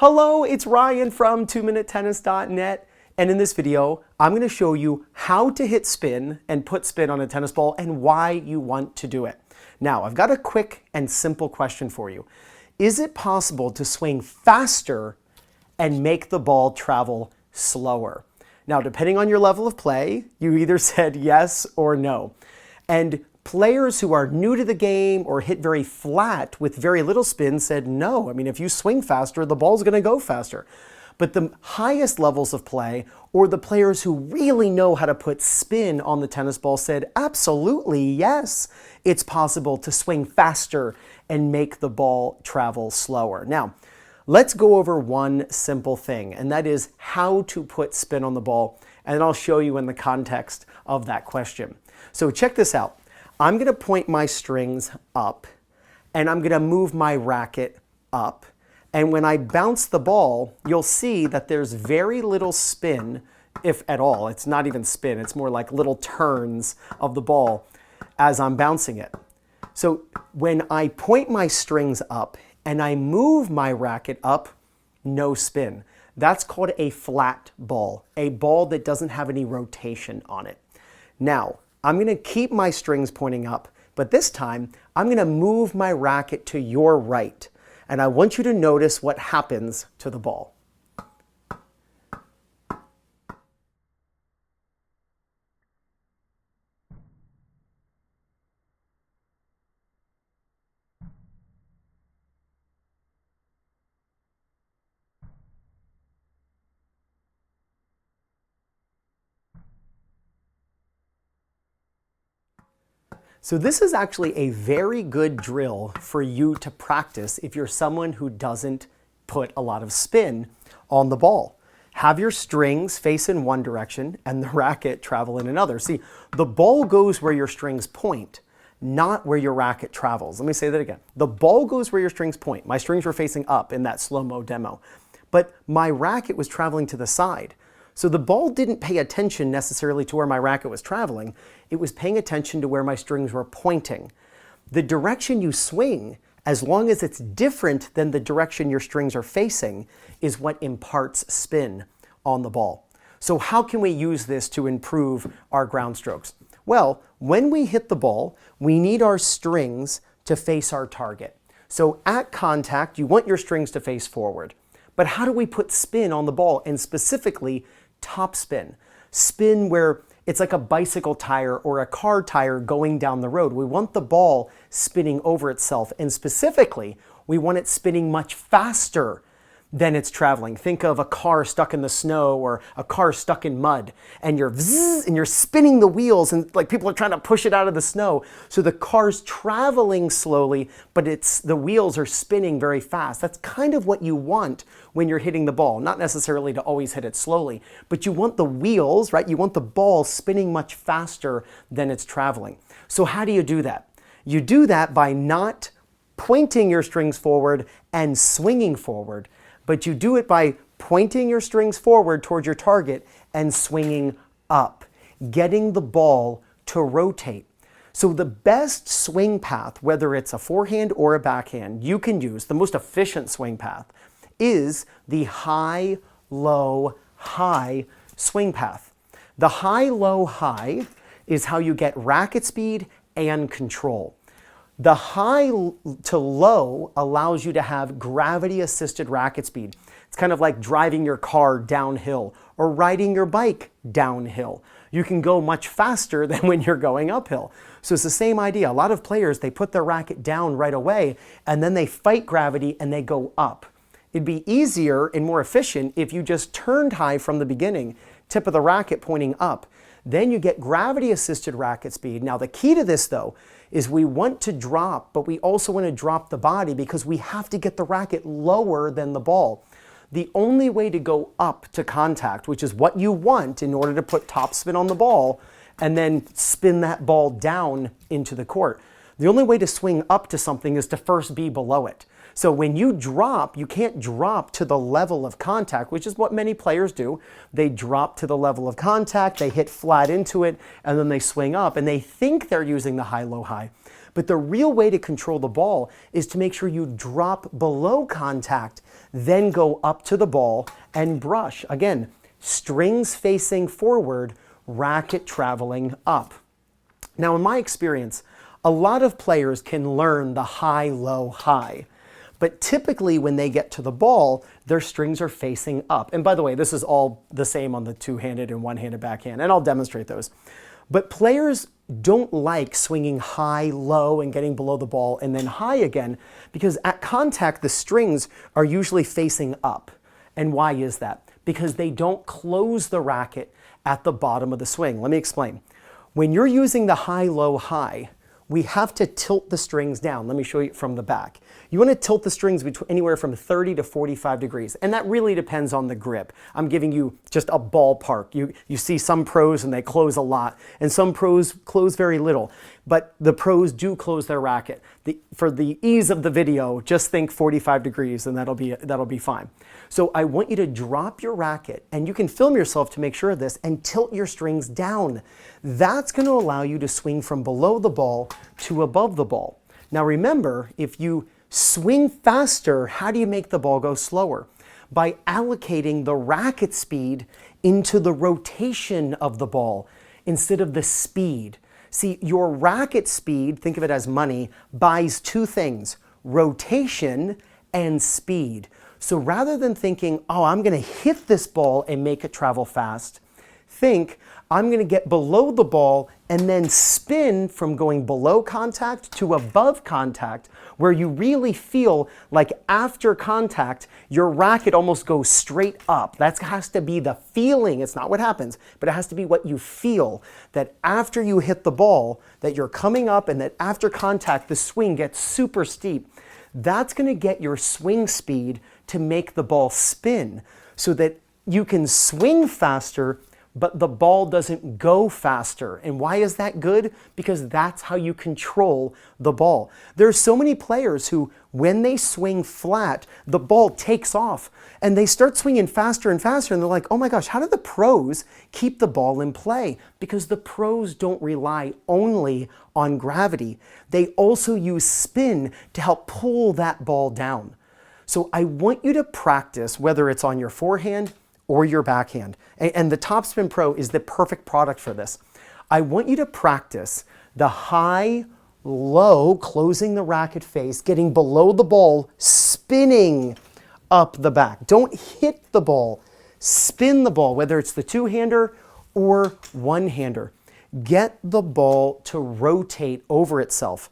Hello, it's Ryan from 2minutetennis.net, and in this video, I'm going to show you how to hit spin and put spin on a tennis ball and why you want to do it. Now, I've got a quick and simple question for you. Is it possible to swing faster and make the ball travel slower? Now, depending on your level of play, you either said yes or no. And players who are new to the game or hit very flat with very little spin said no. I mean, if you swing faster, the ball's going to go faster. But the highest levels of play, or the players who really know how to put spin on the tennis ball, said absolutely yes, it's possible to swing faster and make the ball travel slower. Now, let's go over one simple thing, and that is how to put spin on the ball, and then I'll show you in the context of that question. So check this out. I'm going to point my strings up, and I'm going to move my racket up. And when I bounce the ball, you'll see that there's very little spin, if at all. It's not even spin. It's more like little turns of the ball as I'm bouncing it. So when I point my strings up and I move my racket up, no spin. That's called a flat ball, a ball that doesn't have any rotation on it. Now, I'm going to keep my strings pointing up, but this time I'm going to move my racket to your right. And I want you to notice what happens to the ball. So this is actually a very good drill for you to practice if you're someone who doesn't put a lot of spin on the ball. Have your strings face in one direction and the racket travel in another. See, the ball goes where your strings point, not where your racket travels. Let me say that again. The ball goes where your strings point. My strings were facing up in that slow-mo demo, but my racket was traveling to the side. So the ball didn't pay attention necessarily to where my racket was traveling. It was paying attention to where my strings were pointing. The direction you swing, as long as it's different than the direction your strings are facing, is what imparts spin on the ball. So how can we use this to improve our ground strokes? Well, when we hit the ball, we need our strings to face our target. So at contact, you want your strings to face forward. But how do we put spin on the ball, and specifically topspin? Spin where it's like a bicycle tire or a car tire going down the road. We want the ball spinning over itself, and specifically, we want it spinning much faster than it's traveling. Think of a car stuck in the snow or a car stuck in mud, and you're spinning the wheels, and like people are trying to push it out of the snow. So the car's traveling slowly, but the wheels are spinning very fast. That's kind of what you want when you're hitting the ball. Not necessarily to always hit it slowly, but you want the wheels, right? You want the ball spinning much faster than it's traveling. So how do you do that? You do that by not pointing your strings forward and swinging forward, but you do it by pointing your strings forward towards your target and swinging up, getting the ball to rotate. So the best swing path, whether it's a forehand or a backhand, you can use, the most efficient swing path, is the high, low, high swing path. The high, low, high is how you get racket speed and control. The high to low allows you to have gravity-assisted racket speed. It's kind of like driving your car downhill or riding your bike downhill. You can go much faster than when you're going uphill. So it's the same idea. A lot of players, they put their racket down right away, and then they fight gravity and they go up. It'd be easier and more efficient if you just turned high from the beginning, tip of the racket pointing up. Then you get gravity-assisted racket speed. Now the key to this, though, is we want to drop, but we also want to drop the body because we have to get the racket lower than the ball. The only way to go up to contact, which is what you want in order to put topspin on the ball and then spin that ball down into the court. The only way to swing up to something is to first be below it. So when you drop, you can't drop to the level of contact, which is what many players do. They drop to the level of contact, they hit flat into it, and then they swing up, and they think they're using the high-low-high. But the real way to control the ball is to make sure you drop below contact, then go up to the ball and brush. Again, strings facing forward, racket traveling up. Now, in my experience, a lot of players can learn the high, low, high. But typically when they get to the ball, their strings are facing up. And by the way, this is all the same on the two-handed and one-handed backhand, and I'll demonstrate those. But players don't like swinging high, low, and getting below the ball and then high again, because at contact, the strings are usually facing up. And why is that? Because they don't close the racket at the bottom of the swing. Let me explain. When you're using the high, low, high, we have to tilt the strings down. Let me show you from the back. You want to tilt the strings between anywhere from 30 to 45 degrees, and that really depends on the grip. I'm giving you just a ballpark. You see some pros and they close a lot, and some pros close very little, but the pros do close their racket. For the ease of the video, just think 45 degrees and that'll be fine. So I want you to drop your racket, and you can film yourself to make sure of this, and tilt your strings down. That's going to allow you to swing from below the ball to above the ball. Now remember, if you swing faster, how do you make the ball go slower? By allocating the racket speed into the rotation of the ball instead of the speed. See, your racket speed, think of it as money, buys two things: rotation and speed. So rather than thinking, oh, I'm going to hit this ball and make it travel fast, think, I'm going to get below the ball and then spin from going below contact to above contact, where you really feel like after contact, your racket almost goes straight up. That has to be the feeling. It's not what happens, but it has to be what you feel, that after you hit the ball, that you're coming up, and that after contact, the swing gets super steep. That's going to get your swing speed to make the ball spin so that you can swing faster, but the ball doesn't go faster. And why is that good? Because that's how you control the ball. There's so many players who, when they swing flat, the ball takes off and they start swinging faster and faster, and they're like, oh my gosh, how do the pros keep the ball in play? Because the pros don't rely only on gravity. They also use spin to help pull that ball down. So I want you to practice, whether it's on your forehand or your backhand. And the Topspin Pro is the perfect product for this. I want you to practice the high, low, closing the racket face, getting below the ball, spinning up the back. Don't hit the ball, spin the ball, whether it's the two-hander or one-hander. Get the ball to rotate over itself.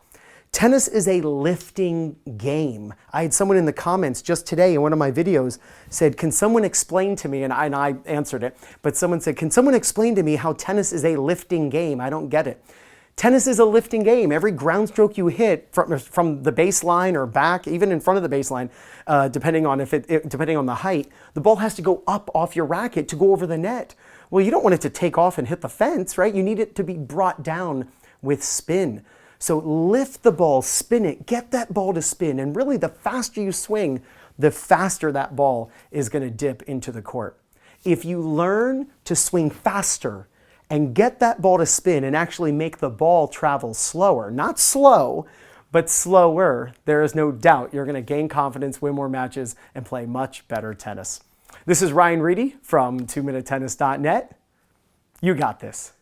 Tennis is a lifting game. I had someone in the comments just today in one of my videos said, can someone explain to me, and I answered it, but someone said, can someone explain to me how tennis is a lifting game? I don't get it. Tennis is a lifting game. Every ground stroke you hit from the baseline or back, even in front of the baseline, depending on the height, the ball has to go up off your racket to go over the net. Well, you don't want it to take off and hit the fence, right? You need it to be brought down with spin. So lift the ball, spin it, get that ball to spin, and really the faster you swing, the faster that ball is going to dip into the court. If you learn to swing faster and get that ball to spin and actually make the ball travel slower, not slow, but slower, there is no doubt you're going to gain confidence, win more matches, and play much better tennis. This is Ryan Reedy from 2minutetennis.net. You got this.